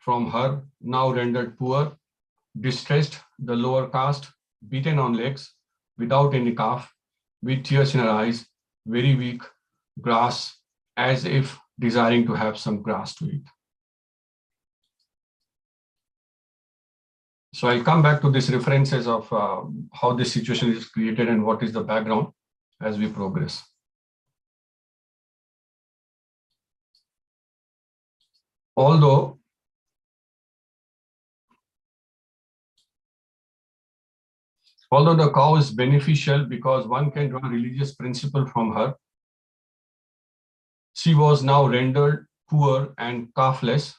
from her, now rendered poor, distressed, the lower caste, beaten on legs, without any calf, with tears in her eyes, very weak, grass, as if desiring to have some grass to eat. So I'll come back to these references of how this situation is created and what is the background as we progress. Although the cow is beneficial because one can draw a religious principle from her, she was now rendered poor and calfless.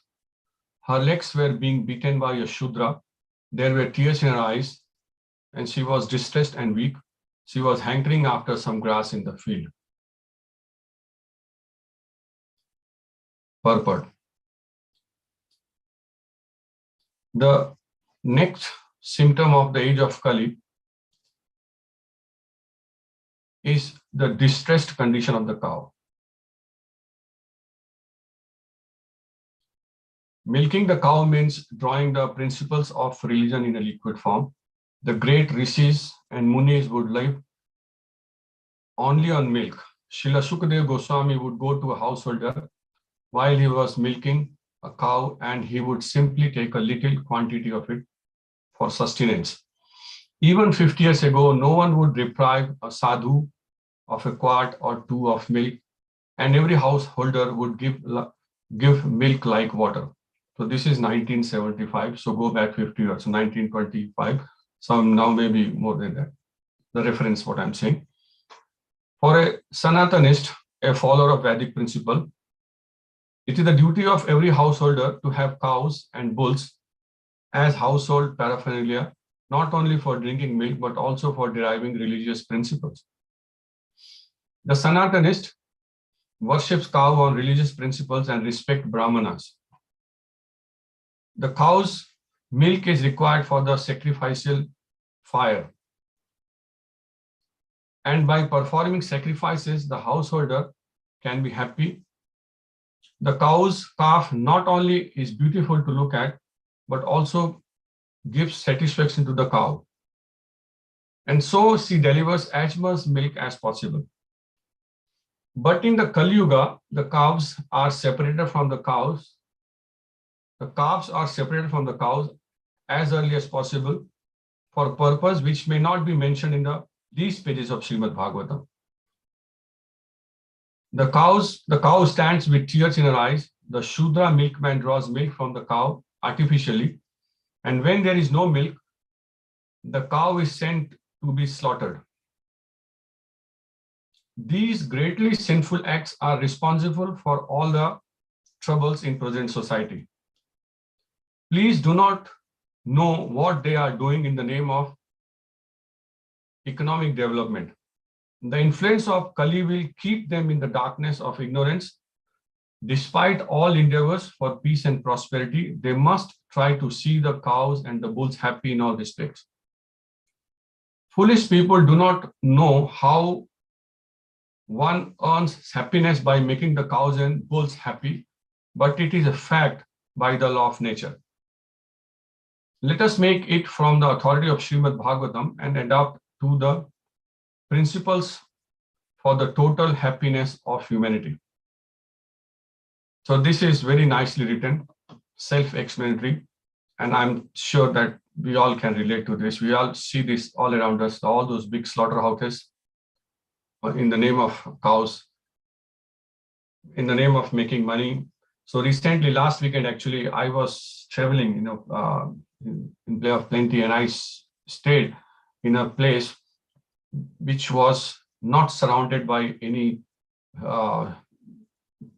Her legs were being beaten by a Shudra. There were tears in her eyes, and she was distressed and weak. She was hankering after some grass in the field. Purport. The next symptom of the age of Kali is the distressed condition of the cow. Milking the cow means drawing the principles of religion in a liquid form. The great rishis and munis would live only on milk. Srila Sukadeva Goswami would go to a householder while he was milking a cow, and he would simply take a little quantity of it for sustenance. Even 50 years ago, no one would deprive a sadhu of a quart or two of milk, and every householder would give milk like water. So this is 1975. So go back 50 years, so 1925. Some now maybe more than that. The reference, what I'm saying. For a Sanatanist, a follower of Vedic principle, it is the duty of every householder to have cows and bulls as household paraphernalia, not only for drinking milk, but also for deriving religious principles. The Sanatanist worships cow on religious principles and respect Brahmanas. The cow's milk is required for the sacrificial fire. And by performing sacrifices, the householder can be happy. The cow's calf not only is beautiful to look at, but also gives satisfaction to the cow. And so she delivers as much milk as possible. But in the Kaliyuga, the calves are separated from the cows. The calves are separated from the cows as early as possible for a purpose which may not be mentioned in these pages of Srimad Bhagavatam. The cow stands with tears in her eyes. The Shudra milkman draws milk from the cow artificially. And when there is no milk, the cow is sent to be slaughtered. These greatly sinful acts are responsible for all the troubles in present society. Please do not know what they are doing in the name of economic development. The influence of Kali will keep them in the darkness of ignorance. Despite all endeavors for peace and prosperity, they must try to see the cows and the bulls happy in all respects. Foolish people do not know how one earns happiness by making the cows and bulls happy, but it is a fact by the law of nature. Let us make it from the authority of Srimad Bhagavatam and adopt to the principles for the total happiness of humanity. So this is very nicely written, self-explanatory, and I'm sure that we all can relate to this. We all see this all around us, all those big slaughterhouses in the name of cows, in the name of making money. So recently, last weekend, actually, I was traveling, in Bay of Plenty, and I stayed in a place which was not surrounded by any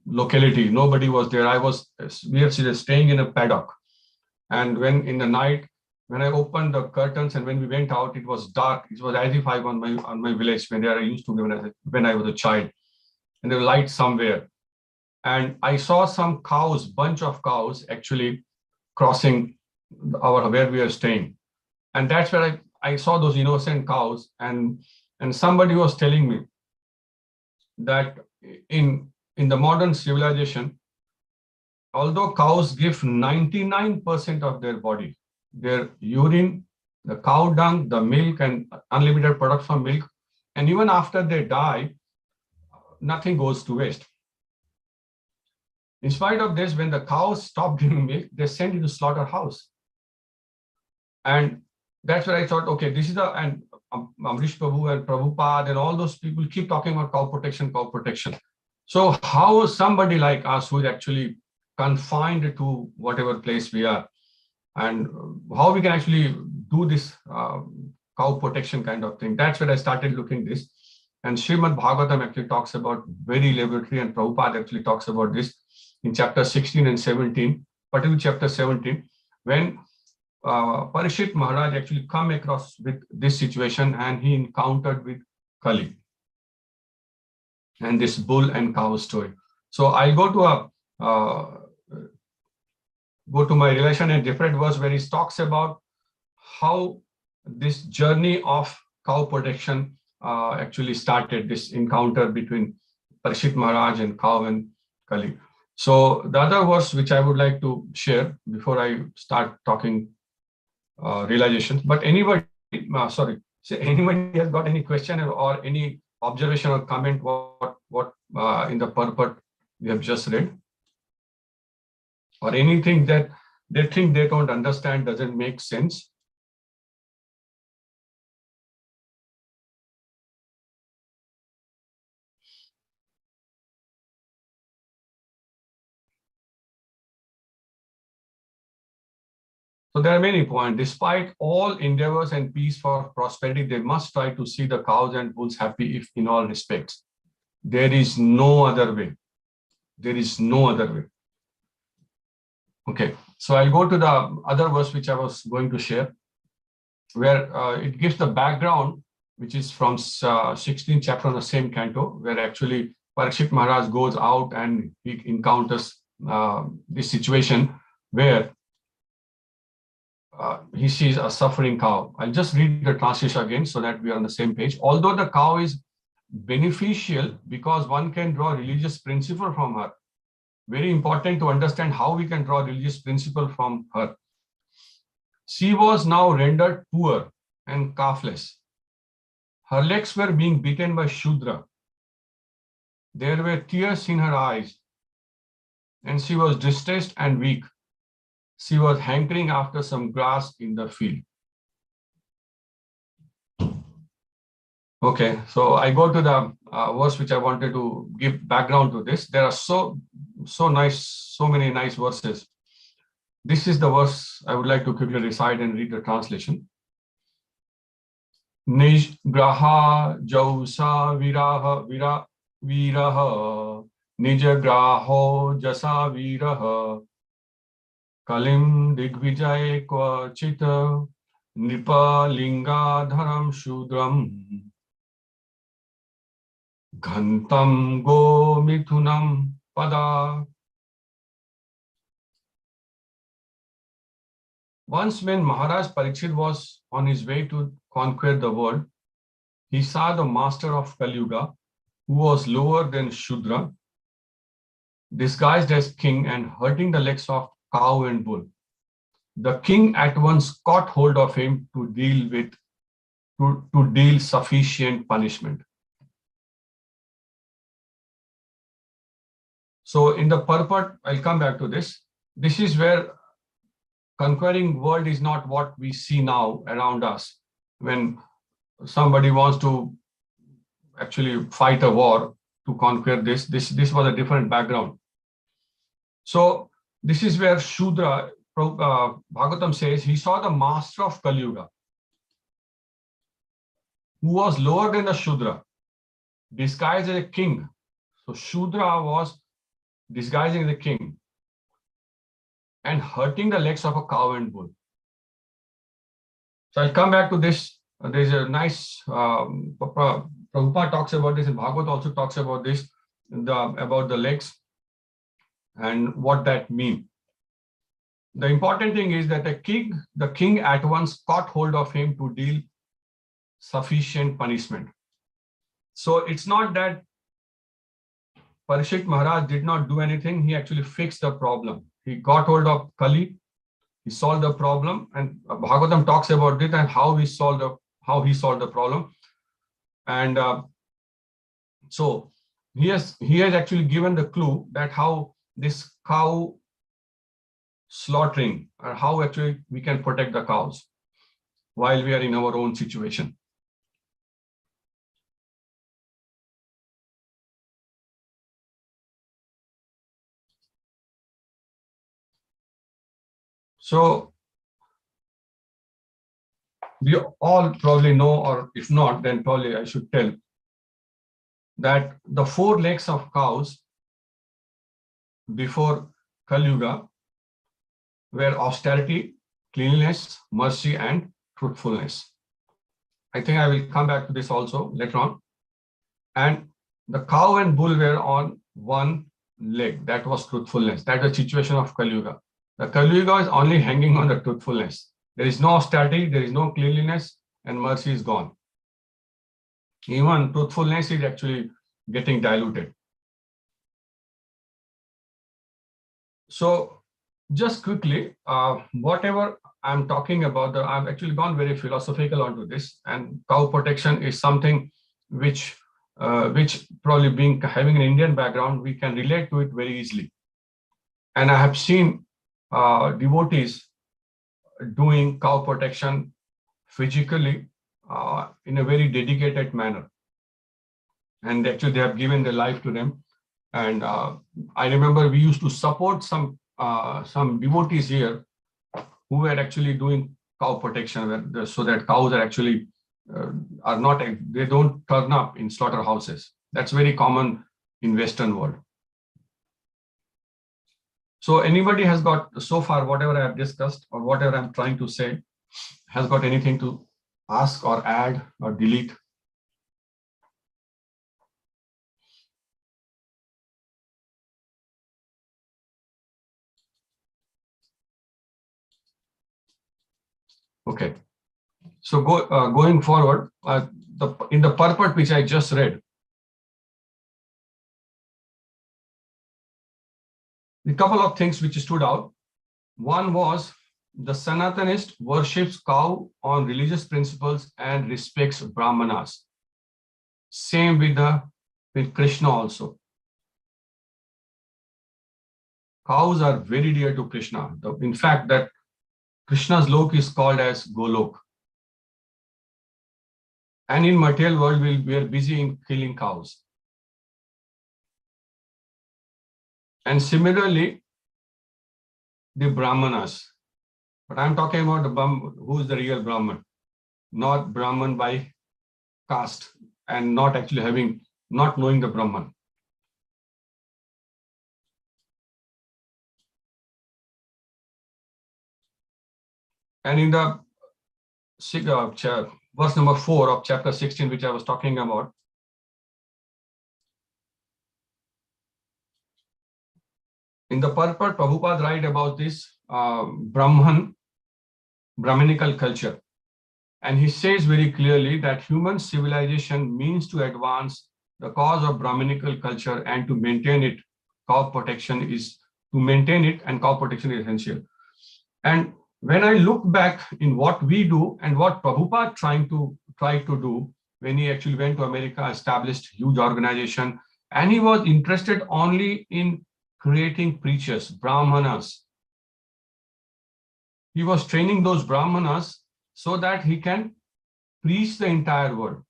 locality. Nobody was there. We were staying in a paddock. And when in the night, when I opened the curtains and when we went out, it was dark. It was as if I was on my village when I used to live when I was a child. And there were lights somewhere. And I saw some cows, bunch of cows actually crossing where we are staying. And that's where I saw those innocent cows. And somebody was telling me that in the modern civilization, although cows give 99% of their body, their urine, the cow dung, the milk, and unlimited products from milk, and even after they die, nothing goes to waste. In spite of this, when the cows stop giving milk, they send it to slaughterhouse. And that's where I thought, okay, this is and Amrish Prabhu and Prabhupada and all those people keep talking about cow protection, cow protection. So how somebody like us who is actually confined to whatever place we are, and how we can actually do this cow protection kind of thing. That's where I started looking this. And Srimad Bhagavatam actually talks about very elaborately, and Prabhupada actually talks about this in chapter 16 and 17, particularly chapter 17, when Parishit Maharaj actually come across with this situation, and he encountered with Kali and this bull and cow story. So I'll go to my relation and different verse where he talks about how this journey of cow protection actually started, this encounter between Parishit Maharaj and cow and Kali. So the other verse which I would like to share before I start talking realizations, but anybody has got any question or any observation or comment what in the purport we have just read, or anything that they think they don't understand, doesn't make sense? So there are many points. Despite all endeavors and peace for prosperity, they must try to see the cows and bulls happy if in all respects. There is no other way. There is no other way. Okay, so I'll go to the other verse which I was going to share, where it gives the background, which is from 16th chapter of the same canto, where actually Parikshit Maharaj goes out and he encounters this situation where he sees a suffering cow. I'll just read the translation again so that we are on the same page. Although the cow is beneficial because one can draw religious principle from her, very important to understand how we can draw religious principle from her. She was now rendered poor and calfless. Her legs were being beaten by Shudra. There were tears in her eyes, and she was distressed and weak. She was hankering after some grass in the field. Okay, so I go to the verse which I wanted to give background to this. There are so many nice verses. This is the verse I would like to quickly recite and read the translation. Nish graha jausa viraha nija graho jasa viraha kalim digvijay kvachita nipa linga dharam shudram ghantam go mithunam pada. Once when Maharaj Parikshit was on his way to conquer the world, he saw the master of Kaliyuga, who was lower than Shudra, disguised as king and hurting the legs of cow and bull. The king at once caught hold of him to deal sufficient punishment. So in the purport, I'll come back to this. This is where conquering world is not what we see now around us. When somebody wants to actually fight a war to conquer this was a different background. So this is where Shudra, Bhagavatam says, he saw the master of Kaliyuga, who was lower than the Shudra, disguised as a king. So Shudra was disguising the king and hurting the legs of a cow and bull. So I'll come back to this. There's a nice, Prabhupada talks about this, and Bhagavad also talks about this, about the legs and what that means. The important thing is that the king at once caught hold of him to deal sufficient punishment. So it's not that Parishit Maharaj did not do anything. He actually fixed the problem. He got hold of Kali. He solved the problem, and Bhagavatam talks about it and how he solved the problem. And so he has actually given the clue that how this cow slaughtering, or how actually we can protect the cows while we are in our own situation. So we all probably know, or if not, then probably I should tell, that the 4 legs of cows before Kaliyuga were austerity, cleanliness, mercy, and truthfulness. I think I will come back to this also later on. And the cow and bull were on 1 leg. That was truthfulness. That's the situation of Kaliyuga. The Kaliyuga is only hanging on the truthfulness. There is no austerity, there is no cleanliness, and mercy is gone. Even truthfulness is actually getting diluted. So just quickly, whatever I'm talking about, I've actually gone very philosophical onto this, and cow protection is something which probably having an Indian background, we can relate to it very easily. And I have seen devotees doing cow protection physically in a very dedicated manner. And actually they have given their life to them. And I remember we used to support some devotees here who were actually doing cow protection, so that cows are actually they don't turn up in slaughterhouses. That's very common in Western world. So anybody has got, so far, whatever I have discussed or whatever I'm trying to say, has got anything to ask or add or delete? Okay. So going forward, in the purport which I just read, a couple of things which stood out. One was the Sanatanist worships cow on religious principles and respects Brahmanas. Same with Krishna also. Cows are very dear to Krishna. In fact, that Krishna's lok is called as Golok. And in material world, we are busy in killing cows. And similarly, the Brahmanas. But I'm talking about who is the real Brahman, not Brahman by caste, and not actually not knowing the Brahman. And in the verse number 4 of chapter 16, which I was talking about, in the purport, Prabhupada write about this Brahminical culture. And he says very clearly that human civilization means to advance the cause of Brahminical culture and to maintain it. Cow protection is essential. And when I look back in what we do and what Prabhupada tried to do when he actually went to America, established huge organization, and he was interested only in creating preachers, Brahmanas. He was training those Brahmanas so that he can preach the entire world.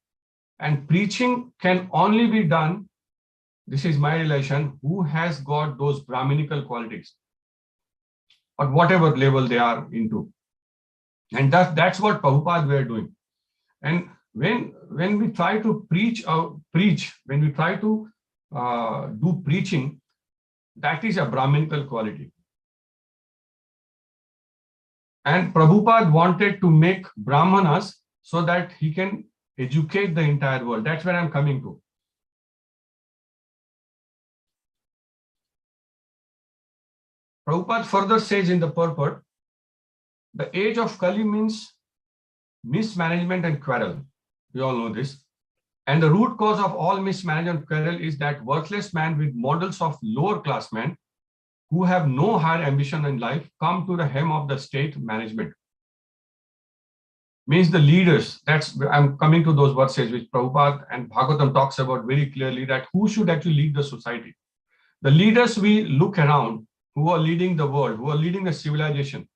And preaching can only be done, this is my relation, who has got those Brahminical qualities at whatever level they are into. And that's what Prabhupada were doing. And when we try to when we try to do preaching, that is a Brahminical quality. And Prabhupada wanted to make Brahmanas so that he can educate the entire world. That's where I'm coming to. Prabhupada further says in the purport, the age of Kali means mismanagement and quarrel. We all know this. And the root cause of all mismanagement and quarrel is that worthless man with models of lower class men who have no higher ambition in life come to the helm of the state management. Means the leaders, I'm coming to those verses which Prabhupada and Bhagavatam talks about very clearly, that who should actually lead the society. The leaders we look around who are leading the world, who are leading the civilization,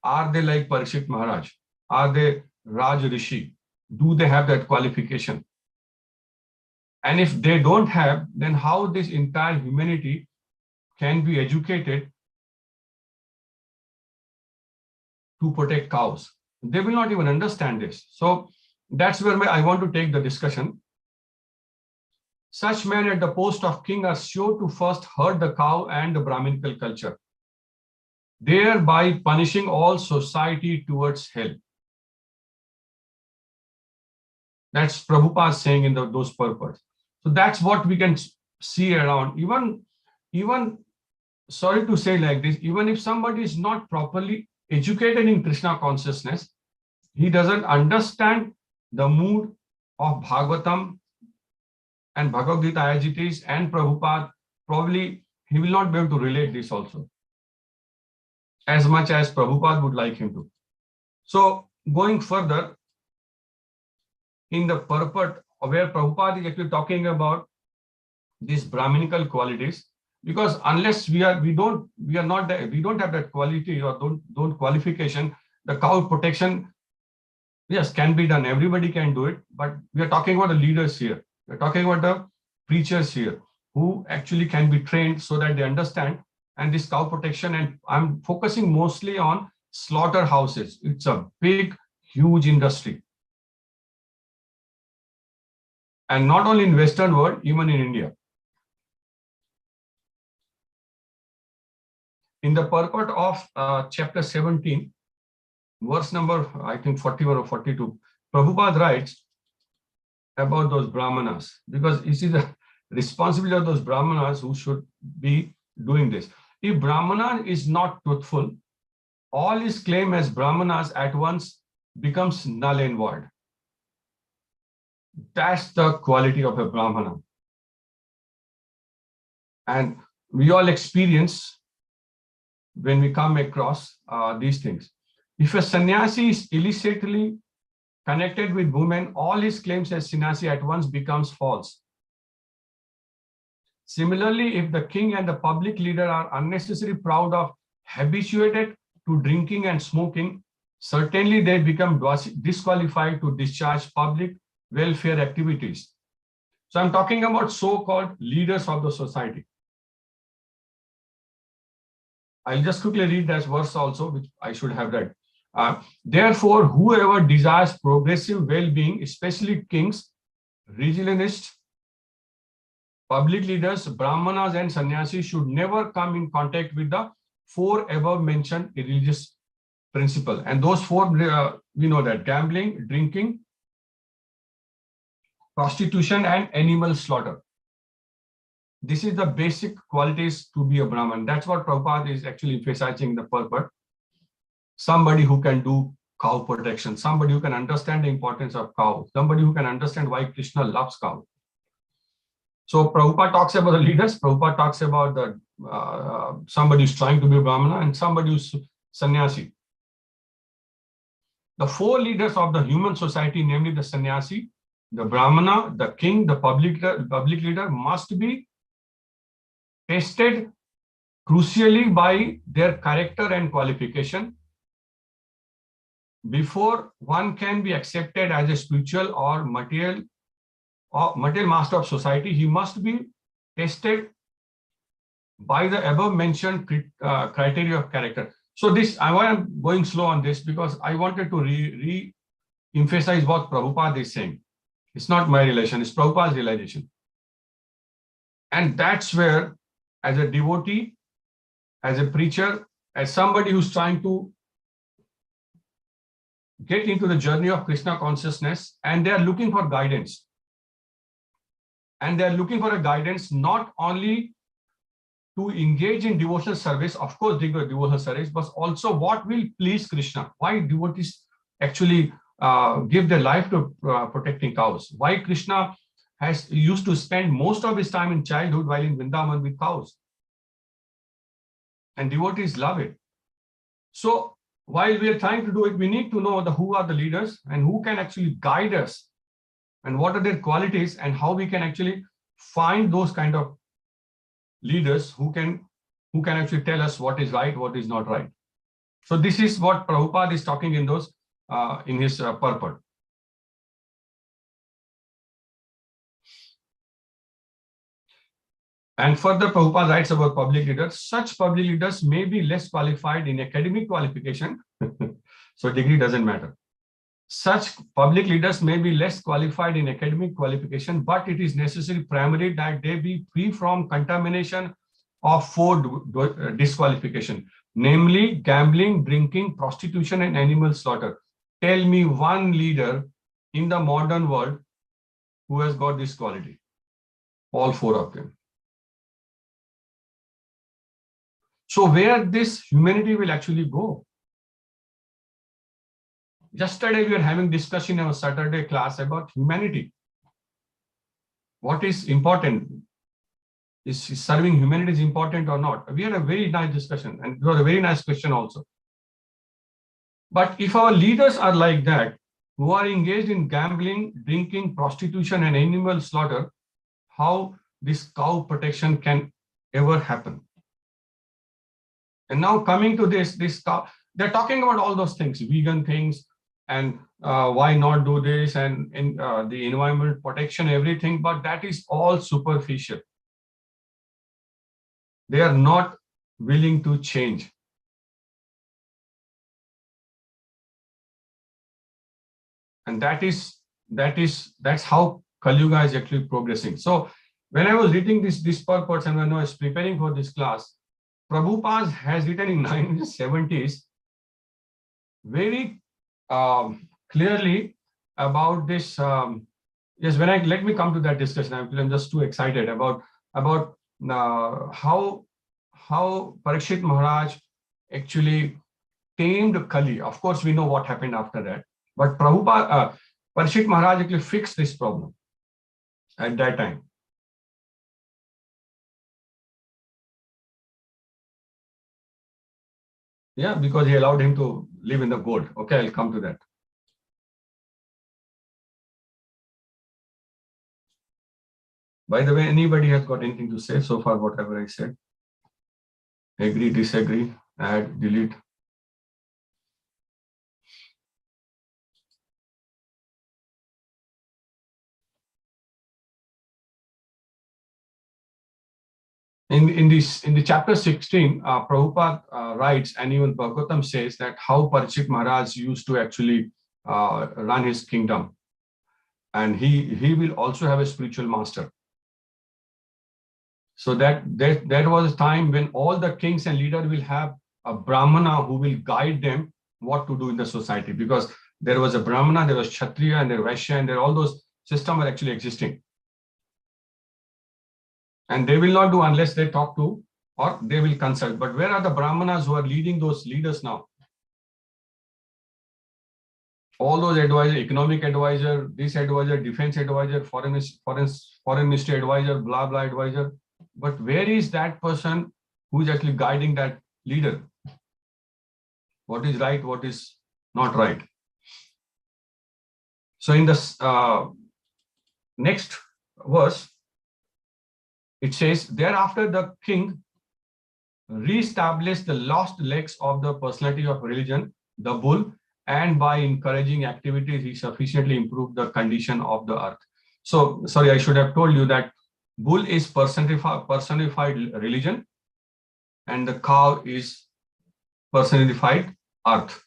are they like Parikshit Maharaj? Are they Raj Rishi? Do they have that qualification? And if they don't have, then how this entire humanity can be educated to protect cows? They will not even understand this. So that's where I want to take the discussion. Such men at the post of king are sure to first hurt the cow and the Brahminical culture, thereby punishing all society towards hell. That's Prabhupada saying in those purpose. So that's what we can see around. Even sorry to say like this, even if somebody is not properly educated in Krishna consciousness, he doesn't understand the mood of Bhagavatam and Bhagavad Gita as it is, and Prabhupada, probably he will not be able to relate this also as much as Prabhupada would like him to. So going further, in the purport where Prabhupada is actually talking about these Brahminical qualities, because unless we don't have that quality or don't qualification, the cow protection, yes, can be done. Everybody can do it, but we are talking about the leaders here. We're talking about the preachers here who actually can be trained so that they understand. And this cow protection, and I'm focusing mostly on slaughterhouses. It's a big, huge industry. And not only in Western world, even in India. In the purport of chapter 17, verse number, I think 41 or 42, Prabhupada writes about those Brahmanas, because it is the responsibility of those Brahmanas who should be doing this. If Brahmana is not truthful, all his claim as Brahmanas at once becomes null and void. That's the quality of a Brahmana. And we all experience when we come across these things. If a sannyasi is illicitly connected with women, all his claims as sannyasi at once becomes false. Similarly, if the king and the public leader are unnecessarily proud of habituated to drinking and smoking, certainly they become disqualified to discharge public welfare activities. So I'm talking about so-called leaders of the society. I'll just quickly read that verse also, which I should have read. Therefore, whoever desires progressive well-being, especially kings, religionists, public leaders, brahmanas, and sannyasis, should never come in contact with the four above mentioned religious principles. And those four, we know that: gambling, drinking, prostitution, and animal slaughter. This is the basic qualities to be a Brahman. That's what Prabhupada is actually emphasizing in the purport. Somebody who can do cow protection, somebody who can understand the importance of cow, somebody who can understand why Krishna loves cow. So Prabhupada talks about the leaders, Prabhupada talks about the somebody who's trying to be a Brahmana and somebody who's sannyasi. The four leaders of the human society, namely the sannyasi, the Brahmana, the king, the public leader, must be tested crucially by their character and qualification. Before one can be accepted as a spiritual or material master of society, he must be tested by the above mentioned criteria of character. So this, I'm going slow on this because I wanted to re-emphasize what Prabhupada is saying. It's not my realization, it's Prabhupada's realization. And that's where, as a devotee, as a preacher, as somebody who's trying to get into the journey of Krishna consciousness, and they are looking for guidance. And they are looking for a guidance not only to engage in devotional service, of course, devotional service, but also what will please Krishna. Why devotees actually give their life to protecting cows. Why Krishna has used to spend most of his time in childhood while in Vrindavan with cows. And devotees love it. So while we are trying to do it, we need to know who are the leaders and who can actually guide us and what are their qualities and how we can actually find those kind of leaders who can actually tell us what is right, what is not right. So this is what Prabhupada is talking in those in his purport. And further, Prabhupada writes about public leaders. Such public leaders may be less qualified in academic qualification. So degree doesn't matter. Such public leaders may be less qualified in academic qualification, but it is necessary primarily that they be free from contamination of four disqualification, namely gambling, drinking, prostitution, and animal slaughter. Tell me one leader in the modern world who has got this quality. All four of them. So where this humanity will actually go? Yesterday we were having discussion in our Saturday class about humanity. What is important? Is serving humanity is important or not? We had a very nice discussion, and it was a very nice question also. But if our leaders are like that, who are engaged in gambling, drinking, prostitution, and animal slaughter, how this cow protection can ever happen? And now coming to this cow, they're talking about all those things, vegan things, and why not do this, and the environment protection, everything, but that is all superficial. They are not willing to change. And that's how Kaliyuga is actually progressing. So when I was reading this purport and when I was preparing for this class, Prabhupada has written in 1970s very clearly about this. Yes, let me come to that discussion. I'm just too excited about how Parikshit Maharaj actually tamed Kali. Of course, we know what happened after that. But Parikshit Maharaj actually fixed this problem at that time. Yeah, because he allowed him to live in the gold. Okay, I'll come to that. By the way, anybody has got anything to say so far, whatever I said? Agree, disagree, add, delete? In the chapter 16, Prabhupada writes, and even Bhagavatam says that how Parikshit Maharaj used to actually run his kingdom, and he will also have a spiritual master. So that was a time when all the kings and leaders will have a Brahmana who will guide them what to do in the society, because there was a Brahmana, there was Kshatriya, and there was Vaishya, and all those systems are actually existing. And they will not do unless they talk to or they will consult. But where are the Brahmanas who are leading those leaders now? All those advisors, economic advisor, this advisor, defense advisor, foreign ministry advisor, blah, blah advisor. But where is that person who is actually guiding that leader? What is right, what is not right? So in this next verse, it says, thereafter the king re-established the lost legs of the personality of religion, the bull, and by encouraging activities, he sufficiently improved the condition of the earth. So, sorry, I should have told you that bull is personified religion, and the cow is personified earth,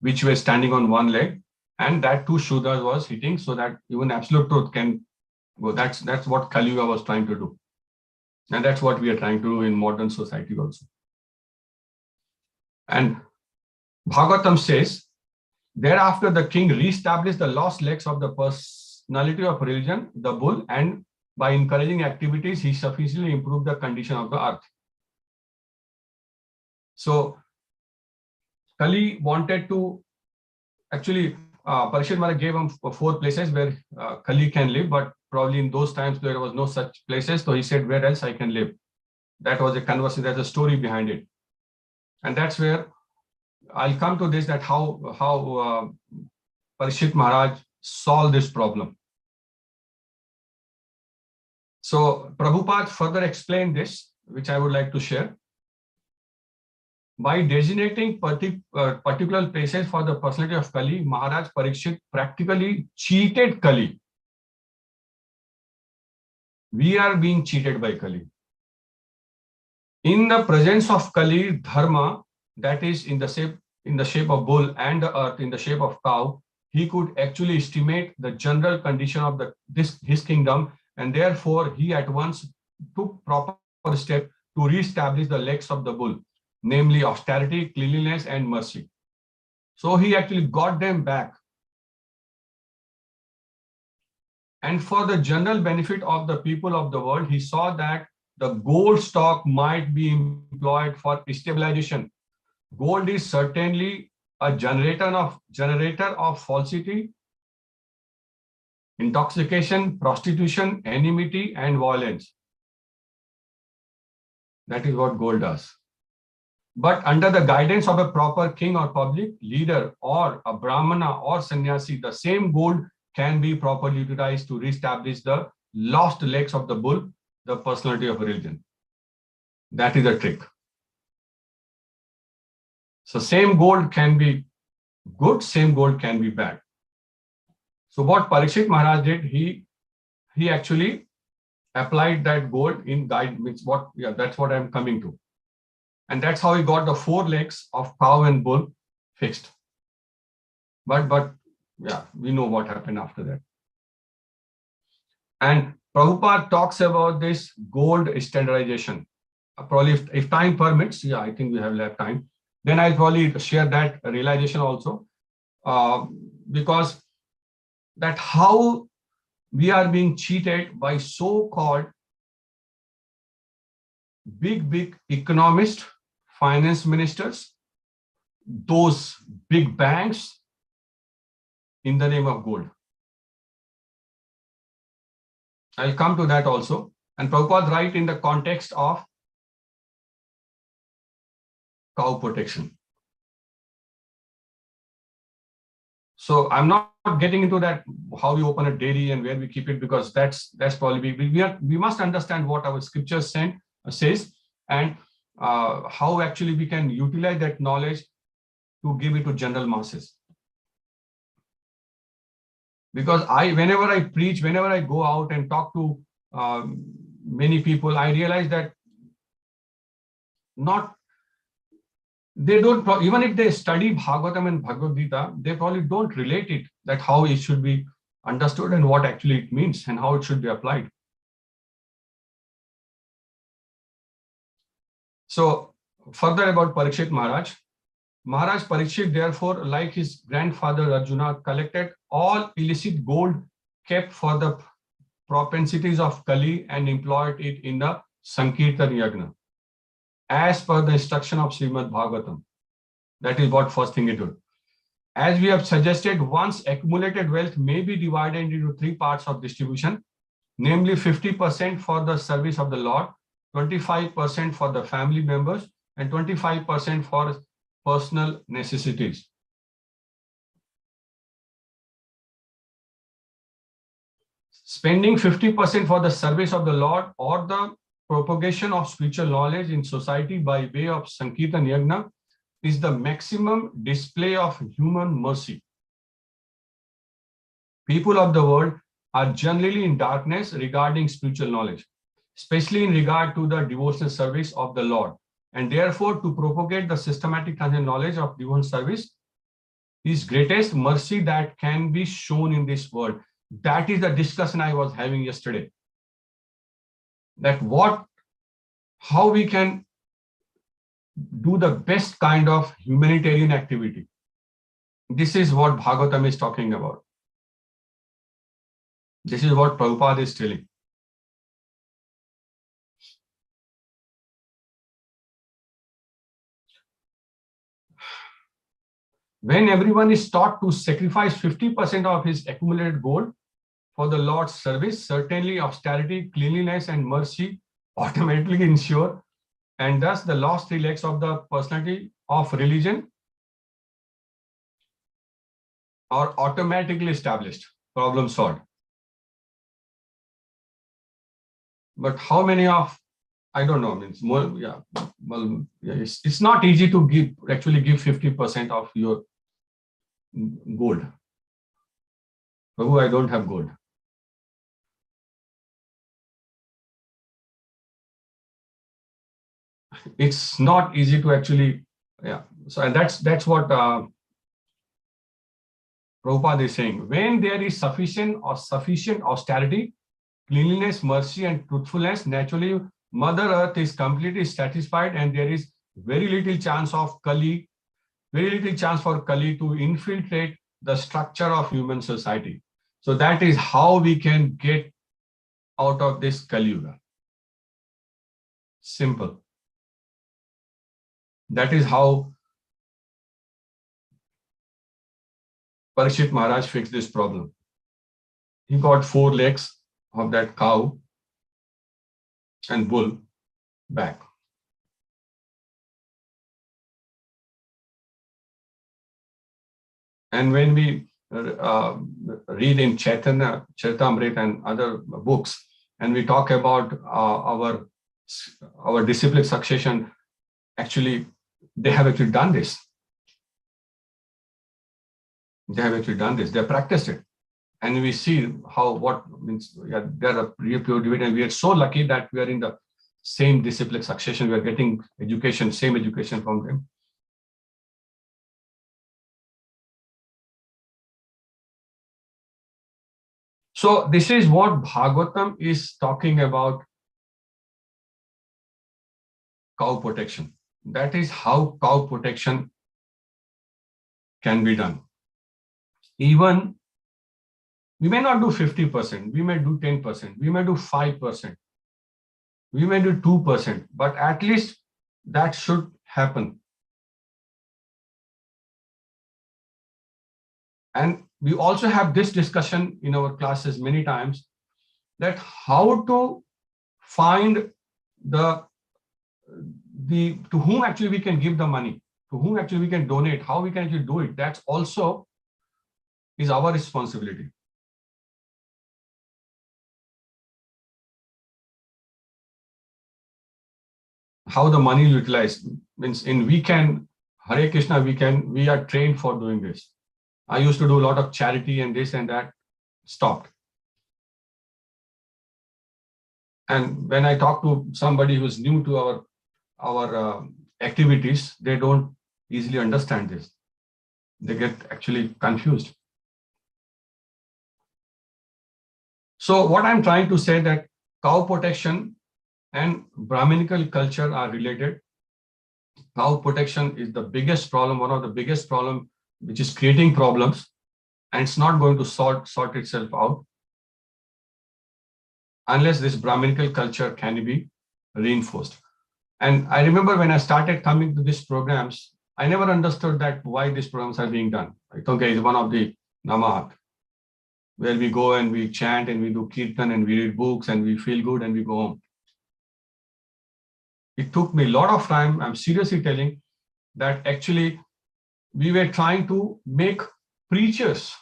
which was standing on one leg, and that two Shudras was hitting so that even absolute truth can go. That's what Kaliyuga was trying to do. And that's what we are trying to do in modern society also. And Bhagavatam says, thereafter the king re-established the lost legs of the personality of religion, the bull, and by encouraging activities, he sufficiently improved the condition of the earth. So Kali wanted to actually, Parikshit Maharaj gave him 4 places where Kali can live, but probably in those times there was no such places. So he said, where else I can live? That was a conversation, there's a story behind it. And that's where I'll come to this, that how Parikshit Maharaj solved this problem. So Prabhupada further explained this, which I would like to share. By designating particular places for the personality of Kali, Maharaj Parikshit practically cheated Kali. We are being cheated by Kali. In the presence of Kali, Dharma, that is in the shape of bull, and the earth in the shape of cow, he could actually estimate the general condition of his kingdom, and therefore he at once took proper step to re-establish the legs of the bull, namely austerity, cleanliness, and mercy. So he actually got them back. And for the general benefit of the people of the world, he saw that the gold stock might be employed for stabilization. Gold is certainly a generator of falsity, intoxication, prostitution, enmity, and violence. That is what gold does. But under the guidance of a proper king or public leader or a brahmana or sannyasi, the same gold can be properly utilized to reestablish the lost legs of the bull, the personality of religion. That is the trick. So same gold can be good, same gold can be bad. So what Parikshit Maharaj did, he actually applied that gold in guide, that's what I'm coming to. And that's how he got the 4 legs of cow and bull fixed. But yeah, we know what happened after that. And Prabhupada talks about this gold standardization. Probably if time permits, yeah, I think we have left time, then I'll probably share that realization also, because that how we are being cheated by so-called big economists, finance ministers, those big banks, in the name of gold. I'll come to that also. And Prabhupada write in the context of cow protection. So I'm not getting into that, how we open a dairy and where we keep it, because that's probably, we must understand what our scripture says, and how actually we can utilize that knowledge to give it to general masses. Because whenever I preach, whenever I go out and talk to many people, I realize that they don't, even if they study Bhagavatam and Bhagavad Gita, they probably don't relate it, that how it should be understood and what actually it means and how it should be applied. So further about Parikshit Maharaj. Maharaj Parikshit, therefore, like his grandfather Arjuna, collected all illicit gold kept for the propensities of Kali and employed it in the Sankirtan Yagna, as per the instruction of Srimad Bhagavatam. That is what first thing he did. As we have suggested, once accumulated wealth may be divided into 3 parts of distribution, namely 50% for the service of the Lord, 25% for the family members, and 25% for personal necessities. Spending 50% for the service of the Lord or the propagation of spiritual knowledge in society by way of Sankirtan Yagna is the maximum display of human mercy. People of the world are generally in darkness regarding spiritual knowledge, especially in regard to the devotional service of the Lord. And therefore, to propagate the systematic transcendental knowledge of devotional service is greatest mercy that can be shown in this world. That is the discussion I was having yesterday. That how we can do the best kind of humanitarian activity. This is what Bhagavatam is talking about. This is what Prabhupada is telling. When everyone is taught to sacrifice 50% of his accumulated gold for the Lord's service, certainly austerity, cleanliness, and mercy automatically ensure, and thus the last three legs of the personality of religion are automatically established. Problem solved. But how many of, I don't know, means more, yeah, well, yeah, it's not easy to actually give 50% of your gold. Prabhu, I don't have gold. It's not easy to actually, yeah. So and that's what Prabhupada is saying. When there is sufficient austerity, cleanliness, mercy, and truthfulness, naturally Mother Earth is completely satisfied, and there is very little chance for Kali to infiltrate the structure of human society. So that is how we can get out of this Kaliyuga. Simple. That is how Parikshit Maharaj fixed this problem. He got 4 legs of that cow and bull back. And when we read in Chaitanya, Charitamrita and other books, and we talk about our disciplic succession, actually, they have actually done this. They have actually done this. They have practiced it. And we see what means, yeah, they're a real pure devotee, and we are so lucky that we are in the same disciplic succession. We are getting education, same education from them. So this is what Bhagavatam is talking about, cow protection. That is how cow protection can be done. Even we may not do 50%, we may do 10%, we may do 5%, we may do 2%, but at least that should happen. And we also have this discussion in our classes many times, that how to find to whom actually we can give the money, to whom actually we can donate, how we can actually do it. That's also is our responsibility. How the money is utilized means in weekend, Hare Krishna weekend, we are trained for doing this. I used to do a lot of charity and this and that, stopped. And when I talk to somebody who's new to our activities, they don't easily understand this. They get actually confused. So what I'm trying to say that cow protection and Brahminical culture are related. Cow protection is the biggest problem, one of the biggest problem, which is creating problems, and it's not going to sort itself out unless this Brahminical culture can be reinforced. And I remember when I started coming to these programs, I never understood that why these programs are being done. I thought, okay, it's one of the Namahat, where we go and we chant and we do kirtan and we read books and we feel good and we go home. It took me a lot of time, I'm seriously telling, that actually we were trying to make preachers.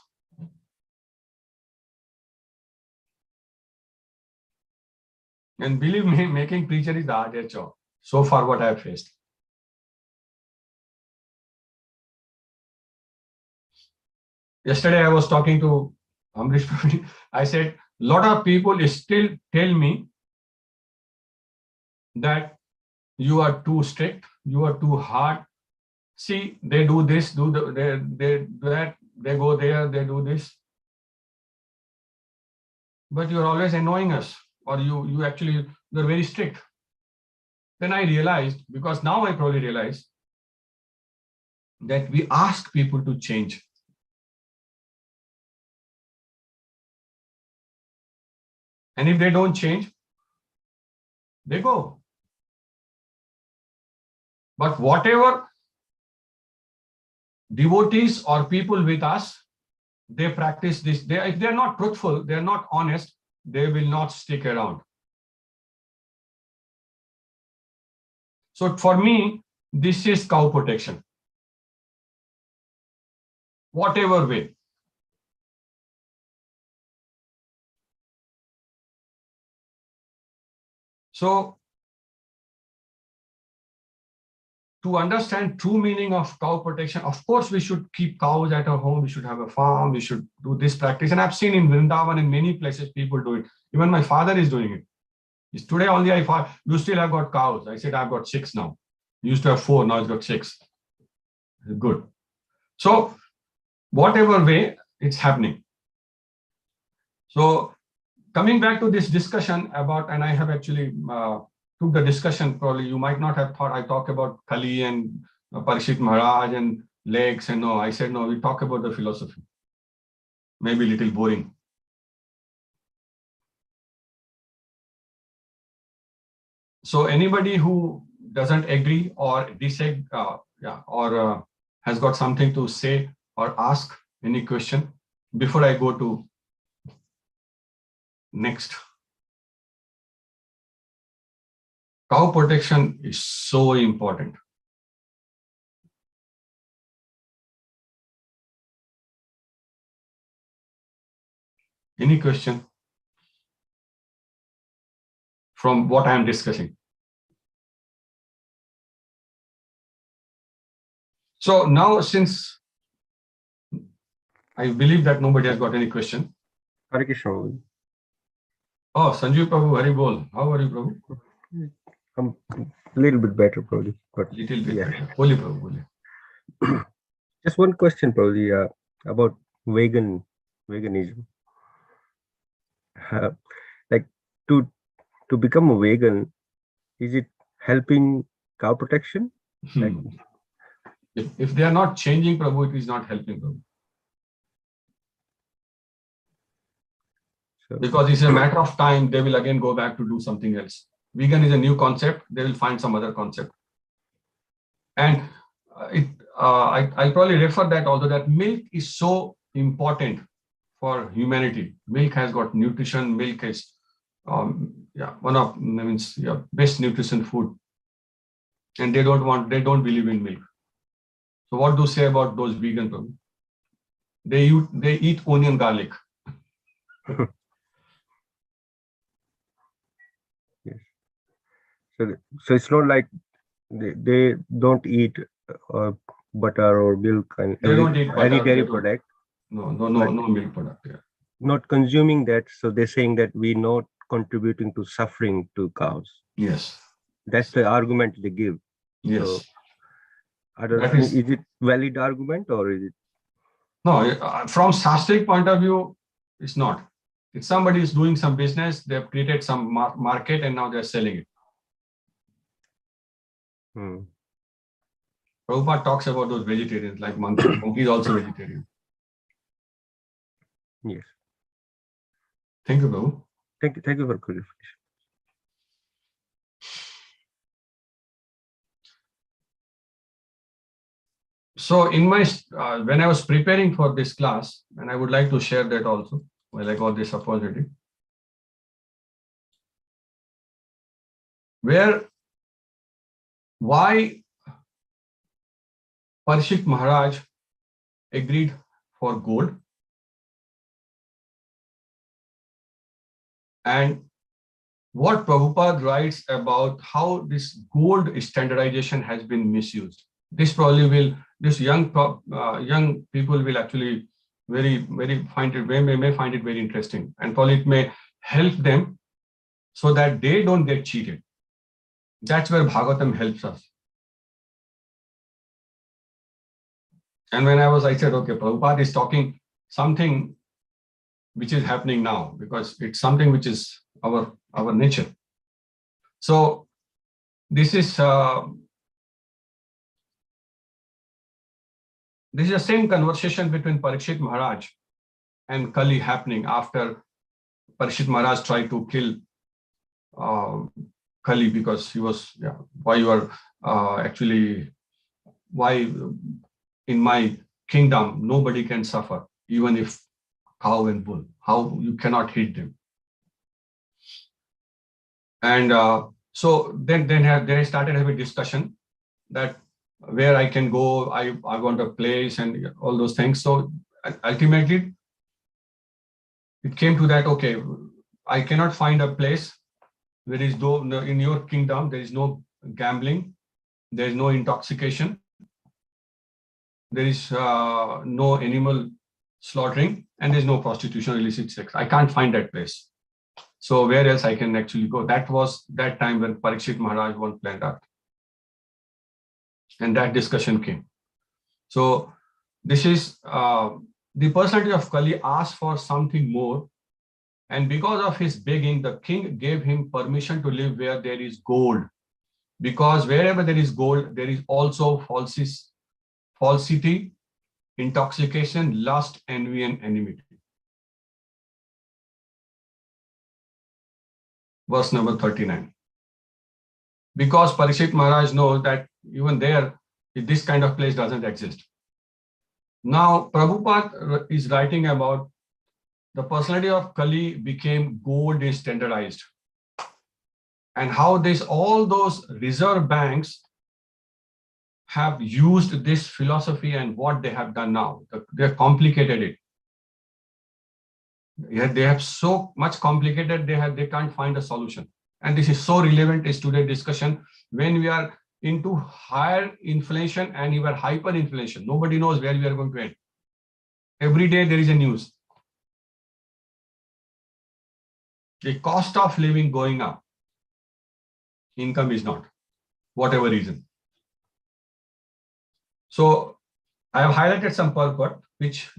And believe me, making preacher is the hardest job. So far what I have faced. Yesterday I was talking to Amrish. I said, a lot of people still tell me that you are too strict, you are too hard. See, they do this, they that, they go there, they do this. But you're always annoying us, or you're very strict. Then I realized, because now I probably realize, that we ask people to change. And if they don't change, they go. But whatever devotees or people with us, they practice this. If they're not truthful, they're not honest, they will not stick around. So for me, this is cow protection. Whatever way. So to understand true meaning of cow protection, of course, we should keep cows at our home. We should have a farm. We should do this practice. And I've seen in Vrindavan, in many places, people do it. Even my father is doing it. It's today only I thought, you still have got cows. I said, I've got 6 now. You used to have 4, now it's got 6. Good. So whatever way, it's happening. So coming back to this discussion about, and I have actually took the discussion, probably you might not have thought I talk about Kali and Parishit Maharaj and legs, and no, I said, no, we talk about the philosophy. Maybe a little boring. So anybody who doesn't agree or disagree, has got something to say or ask any question before I go to next. Cow protection is so important. Any question from what I am discussing? So now, since I believe that nobody has got any question. Hare Krishna. Oh, Sanjeev Prabhu, Hari Bol. How are you, Prabhu? I'm a little bit better, probably. But little bit yeah. better. Boli, Prabhu, boli. Just one question, probably, about veganism. Like to become a vegan, is it helping cow protection? Like, if they are not changing, Prabhu, it is not helping, Prabhu. So, because it's a matter of time, they will again go back to do something else. Vegan is a new concept. They will find some other concept. And I'll probably refer that, although that milk is so important for humanity. Milk has got nutrition. Milk is one of best nutrition food. And they don't believe in milk. So what do you say about those vegan people? They eat onion garlic. yes. So it's not like they don't eat butter or milk and any dairy product. No milk product. Yeah. Not consuming that, so they're saying that we're not contributing to suffering to cows. Yes. That's the argument they give. Yes. So, I don't know, is it valid argument or is it? No, from Shastric point of view, it's not. If somebody is doing some business, they've created some market and now they're selling it. Prabhupada talks about those vegetarians like monkey. Monkey is also vegetarian. Yes. Thank you, Prabhu. Thank you for clarification. So in my when I was preparing for this class, and I would like to share that also while I got this opportunity, why Parishit Maharaj agreed for gold, and what Prabhupada writes about how this gold standardization has been misused. This probably will, this young people will actually may find it very interesting, and probably it may help them so that they don't get cheated. That's where Bhagavatam helps us. And when I said, okay, Prabhupada is talking something which is happening now, because it's something which is our nature. So this is the same conversation between Parikshit Maharaj and Kali happening after Parikshit Maharaj tried to kill Kali because he was, why in my kingdom, nobody can suffer, even if cow and bull. How you cannot hit them? And so then they started having discussion that where I can go, I want a place and all those things. So ultimately, it came to that, okay, I cannot find a place. There is no, in your kingdom, there is no gambling, there is no intoxication, there is no animal slaughtering, and there is no prostitution or illicit sex. I can't find that place. So where else I can actually go? That was that time when Parikshit Maharaj once planned out. And that discussion came. So this is the personality of Kali asked for something more. And because of his begging, the king gave him permission to live where there is gold. Because wherever there is gold, there is also falsity, intoxication, lust, envy, and enmity. Verse number 39. Because Parikshit Maharaj knows that even there, this kind of place doesn't exist. Now, Prabhupada is writing about the personality of Kali became gold is standardized. And how all those reserve banks have used this philosophy and what they have done now. They have complicated it. They have so much complicated, they can't find a solution. And this is so relevant is today's discussion when we are into higher inflation and even hyperinflation. Nobody knows where we are going to end. Every day there is a news. The cost of living going up. Income is not, whatever reason. So I have highlighted some purport which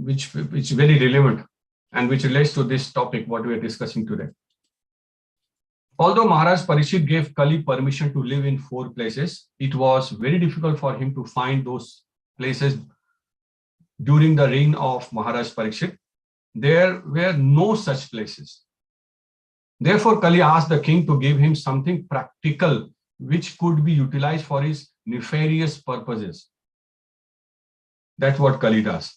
is very relevant and which relates to this topic, what we are discussing today. Although Maharaj Parikshit gave Kali permission to live in 4 places, it was very difficult for him to find those places during the reign of Maharaj Parikshit. There were no such places. Therefore, Kali asked the king to give him something practical which could be utilized for his nefarious purposes. That's what Kali does.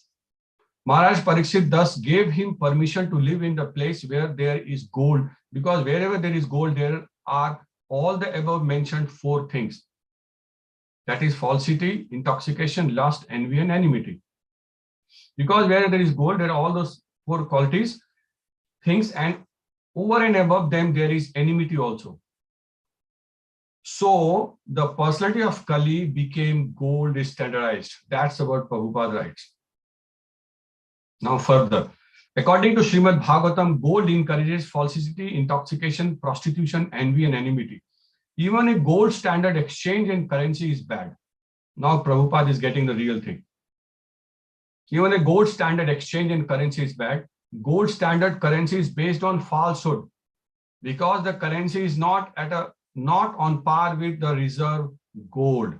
Maharaj Parikshit thus gave him permission to live in the place where there is gold, because wherever there is gold, there are all the above mentioned 4 things. That is falsity, intoxication, lust, envy, and enmity. Because where there is gold, there are all those 4 qualities, things, and over and above them, there is enmity also. So the personality of Kali became gold standardized. That's what Prabhupada writes. Now further, according to Srimad Bhagavatam, gold encourages falsity, intoxication, prostitution, envy, and enmity. Even a gold standard exchange and currency is bad. Now Prabhupada is getting the real thing. Even a gold standard exchange and currency is bad. Gold standard currency is based on falsehood because the currency is not on par with the reserve gold.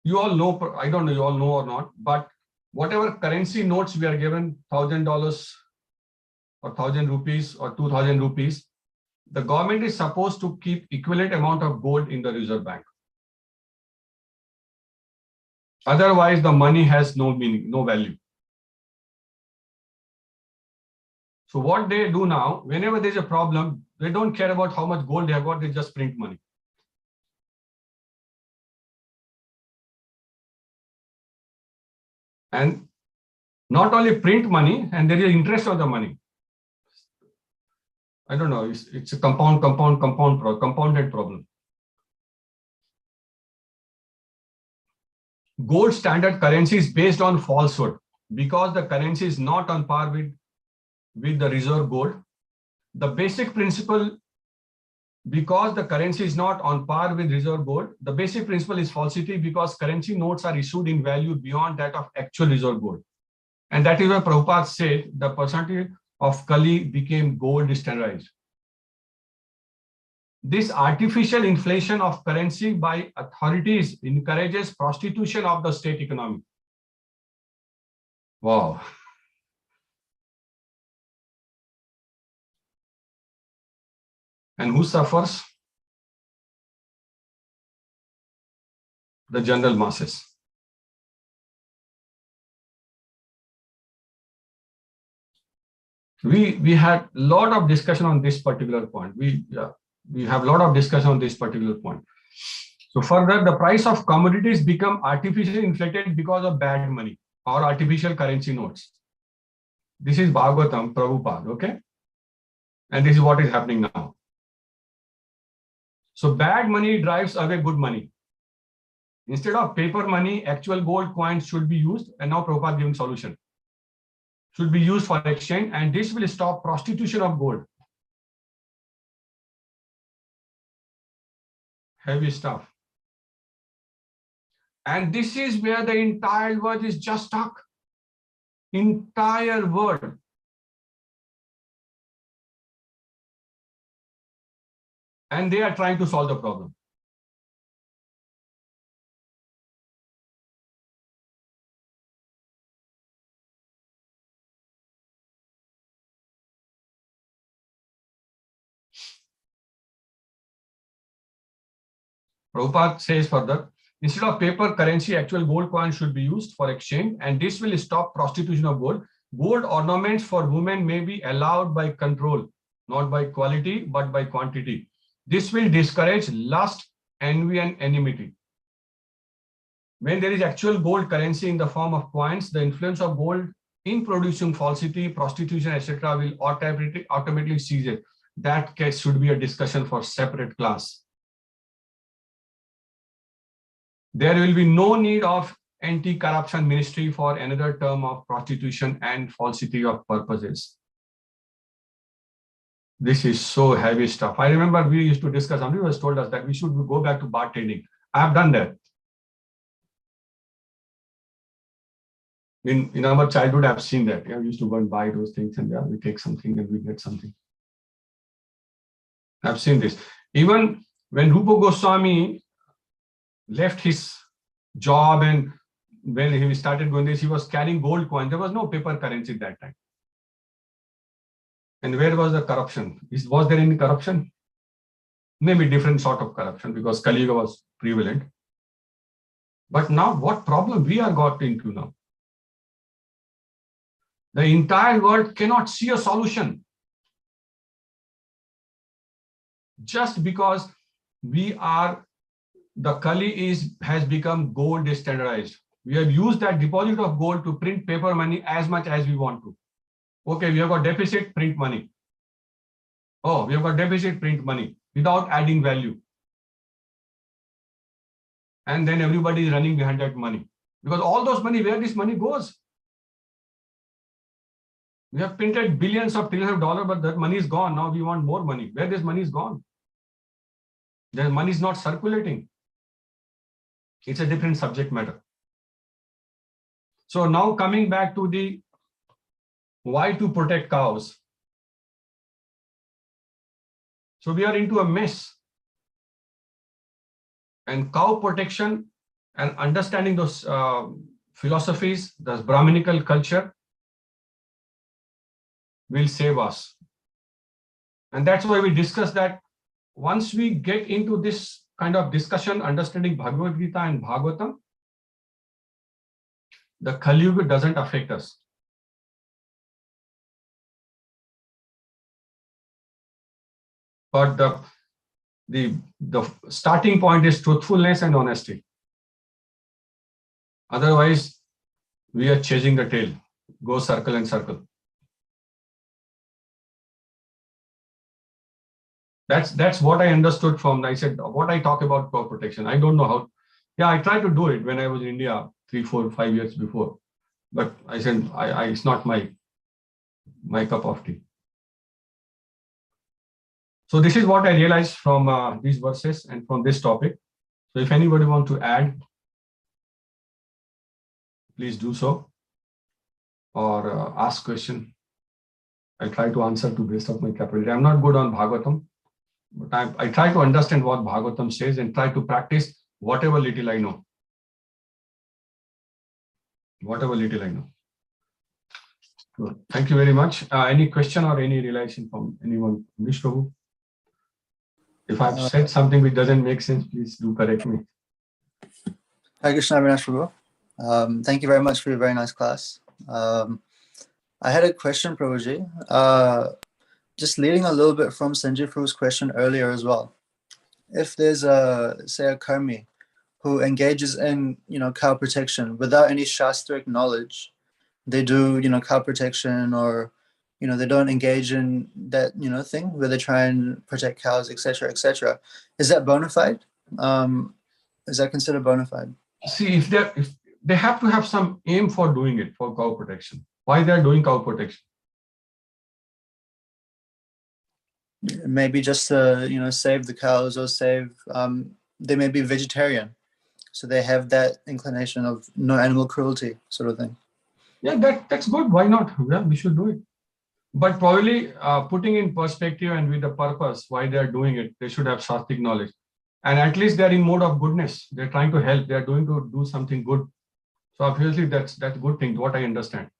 You all know, I don't know, you all know or not, but whatever currency notes we are given, $1,000 or 1,000 rupees or 2,000 rupees, the government is supposed to keep equivalent amount of gold in the reserve bank. Otherwise, the money has no meaning, no value. So what they do now, whenever there's a problem, they don't care about how much gold they have got, they just print money. And not only print money, and there is interest on the money. I don't know, it's a compounded problem. Gold standard currency is based on falsehood because the currency is not on par with the reserve gold. The basic principle, because the currency is not on par with reserve gold, the basic principle is falsity because currency notes are issued in value beyond that of actual reserve gold. And that is why Prabhupada said the personality of Kali became gold standardized. This artificial inflation of currency by authorities encourages prostitution of the state economy. Wow. And who suffers? the general masses. We had a lot of discussion on this particular point. We have a lot of discussion on this particular point. So further, the price of commodities become artificially inflated because of bad money or artificial currency notes. This is Bhagavatam, Prabhupada, okay? And this is what is happening now. So bad money drives away good money. Instead of paper money, actual gold coins should be used, and now Prabhupada giving solution. Should be used for exchange, and this will stop prostitution of gold. Heavy stuff. And this is where the entire world is just stuck. Entire world. And they are trying to solve the problem. Prabhupada says further, instead of paper currency, actual gold coins should be used for exchange, and this will stop prostitution of gold. Gold ornaments for women may be allowed by control, not by quality, but by quantity. This will discourage lust, envy, and enmity. When there is actual gold currency in the form of coins, the influence of gold in producing falsity, prostitution, etc. will automatically cease it. That case should be a discussion for separate class. There will be no need of anti-corruption ministry for another term of prostitution and falsity of purposes. This is so heavy stuff. I remember we used to discuss, somebody was told us that we should go back to bartending. I have done that. In our childhood, I've seen that. Yeah, we used to go and buy those things, and we take something and we get something. I've seen this. Even when Rupa Goswami left his job, and when he started going this, he was carrying gold coins. There was no paper currency at that time. And where was the corruption? Was there any corruption? Maybe different sort of corruption, because Kaliyuga was prevalent. But now what problem we are got into now? The entire world cannot see a solution. Just because the Kali has become gold standardized. We have used that deposit of gold to print paper money as much as we want to. Okay, we have got deficit, print money. Oh, we have got deficit, print money without adding value. And then everybody is running behind that money. Because all those money, where this money goes? We have printed billions of trillions of dollars, but that money is gone. Now we want more money. Where this money is gone? The money is not circulating. It's a different subject matter. So now coming back to the why to protect cows. So we are into a mess. And cow protection and understanding those philosophies, the Brahminical culture, will save us. And that's why we discuss that once we get into this kind of discussion, understanding Bhagavad Gita and Bhagavatam, the Kaliyuga doesn't affect us. But the starting point is truthfulness and honesty. Otherwise, we are chasing the tail, go circle and circle. That's what I understood from, I said, what I talk about cow protection. I don't know how. Yeah, I tried to do it when I was in India 3, 4, 5 years before. But I said, it's not my cup of tea. So this is what I realized from these verses and from this topic. So if anybody wants to add, please do so, or ask question. I'll try to answer to the best of my capability. I'm not good on Bhagavatam, but I try to understand what Bhagavatam says and try to practice whatever little I know. Whatever little I know. So, thank you very much. Any question or any realization from anyone? Amish Prabhu? If I've said something which doesn't make sense, please do correct me. Hare Krishna Avinash Prabhu. Thank you very much for your very nice class. I had a question, Prabhuji. Just leading a little bit from Sanjay Prabhu's question earlier as well. If there's say a karmi who engages in, cow protection without any shastric knowledge, they do, cow protection, or, they don't engage in that, thing where they try and protect cows, etc., etc. Is that bona fide? Is that considered bona fide? See, if they have to have some aim for doing it, for cow protection. Why they are doing cow protection? Maybe just to, save the cows, or save, they may be vegetarian, so they have that inclination of no animal cruelty sort of thing. Yeah, that's good. Why not? Yeah, we should do it. But probably putting in perspective and with the purpose why they are doing it, they should have shastric knowledge. And at least they're in mode of goodness. They're trying to help. They're doing to do something good. So obviously that's good thing, what I understand.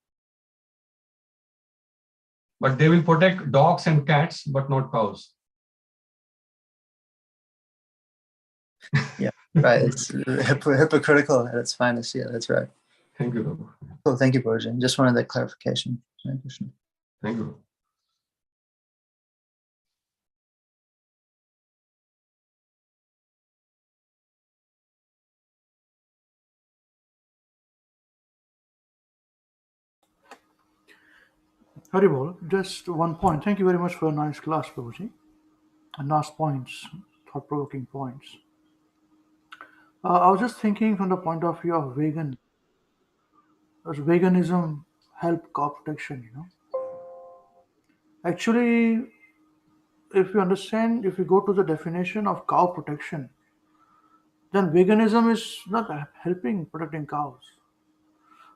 But they will protect dogs and cats, but not cows. Yeah, right. It's hypocritical at its finest. Yeah, that's right. Thank you, Prabhu. Cool. Thank you, Prabhuji. Just wanted that clarification. Thank you. Thank you. Haribol, just one point. Thank you very much for a nice class, Prabhuji. And nice points, thought-provoking points. I was just thinking from the point of view of vegan. Does veganism help cow protection, Actually, if you go to the definition of cow protection, then veganism is not helping protecting cows.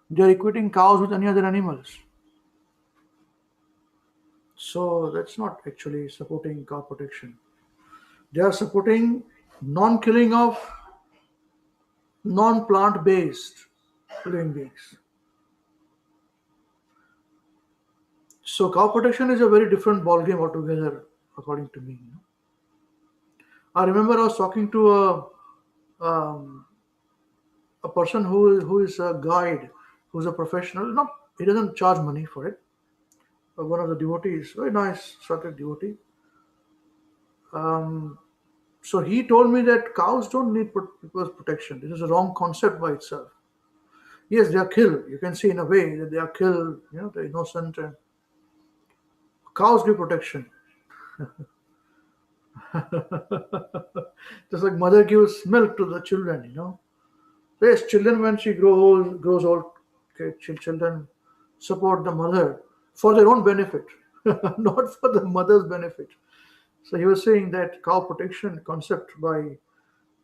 They are equating cows with any other animals. So that's not actually supporting cow protection. They are supporting non-killing of non-plant-based living beings. So cow protection is a very different ballgame altogether, according to me. I remember I was talking to a person who is a guide, who's a professional. No, he doesn't charge money for it. One of the devotees, very nice, Sattvic devotee. So he told me that cows don't need people's protection. This is a wrong concept by itself. Yes, they are killed. You can see in a way that they are killed. They're innocent. And cows give protection. Just like mother gives milk to the children. Yes, children, when she grows old, children support the mother for their own benefit, not for the mother's benefit. So he was saying that cow protection concept by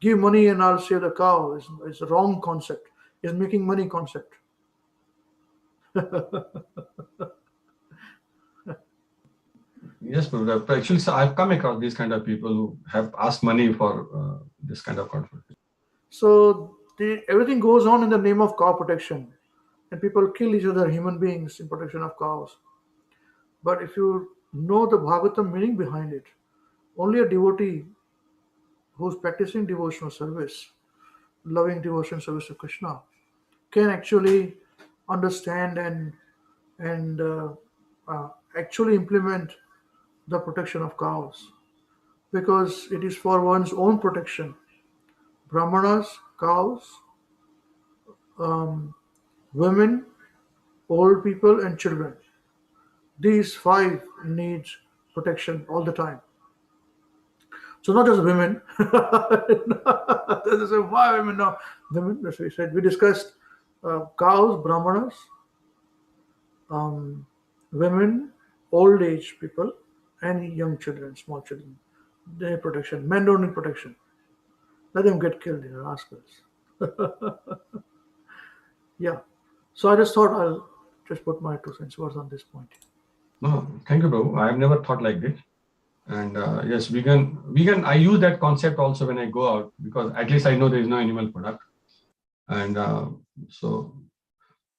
give money and I'll save the cow is a wrong concept. Is making money concept. Yes, but actually, so I've come across these kind of people who have asked money for this kind of conflict. So everything goes on in the name of cow protection, and people kill each other, human beings, in protection of cows. But if you know the Bhagavatam meaning behind it, only a devotee who's practicing devotional service, loving devotion service to Krishna, can actually understand and actually implement the protection of cows, because it is for one's own protection. Brahmanas, cows, women, old people, and children. These 5 need protection all the time. So not just women. There's why women? No, women. As we said, we discussed cows, brahmanas, women, old age people, and young children, small children. They need protection. Men don't need protection. Let them get killed, rascals. Yeah. So I just thought I'll just put my 2 cents worth on this point. No, thank you, Prabhu. I've never thought like this. And yes, vegan, I use that concept also when I go out, because at least I know there is no animal product. And so,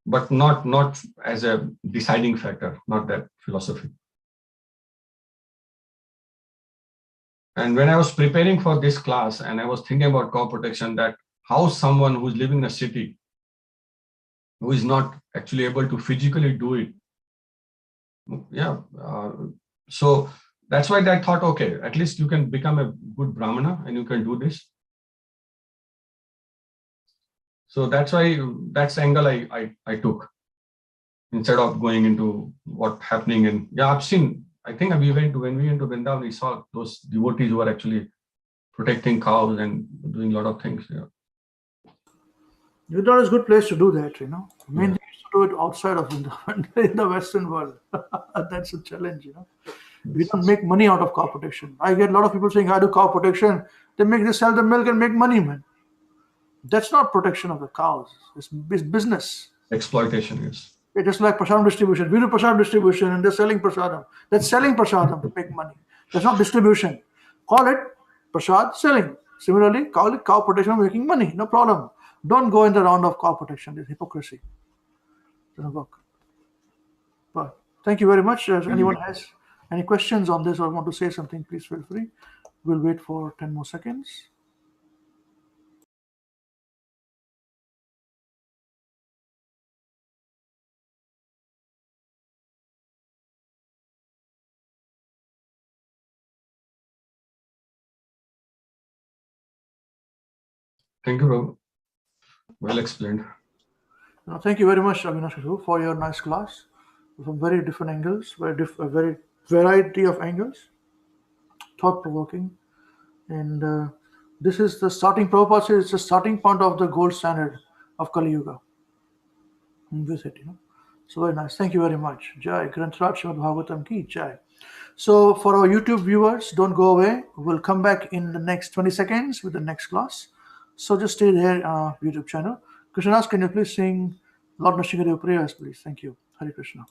but not as a deciding factor, not that philosophy. And when I was preparing for this class and I was thinking about cow protection, that how someone who's living in a city, who is not actually able to physically do it. Yeah. So that's why I thought, okay, at least you can become a good Brahmana and you can do this. So that's why that's the angle I took, instead of going into what's happening. And yeah, I've seen, I think when we went to Vrindavan, we saw those devotees who are actually protecting cows and doing a lot of things. Yeah. Vrindavan is a good place to do that, you know. Main thing is to do it outside of Vrindavan, in the Western world. That's a challenge, you know. We don't make money out of cow protection. I get a lot of people saying, I do cow protection. They sell the milk and make money, man. That's not protection of the cows. It's business. Exploitation, yes. It's just like prasadam distribution. We do prasadam distribution and they're selling prasadam. That's selling prasadam to make money. That's not distribution. Call it prasad selling. Similarly, call it cow protection, making money. No problem. Don't go in the round of cow protection. It's hypocrisy. It doesn't work. But thank you very much. If anyone has any questions on this or want to say something, please feel free. We'll wait for 10 more seconds. Thank you, Prabhu. Well explained. Thank you very much, Avinash Krishna, for your nice class. From very different angles, a very variety of angles, thought-provoking. And this is the starting, Prabhupada says it's the starting point of the gold standard of Kaliyuga. This it, you know. So very nice. Thank you very much. Jai. Granthrat Srimad Bhagavatam ki Jai. So for our YouTube viewers, don't go away. We'll come back in the next 20 seconds with the next class. So just stay there on our YouTube channel. Krishnadas, can you please sing Lord Nrsimhadev prayers, please? Thank you. Hare Krishna.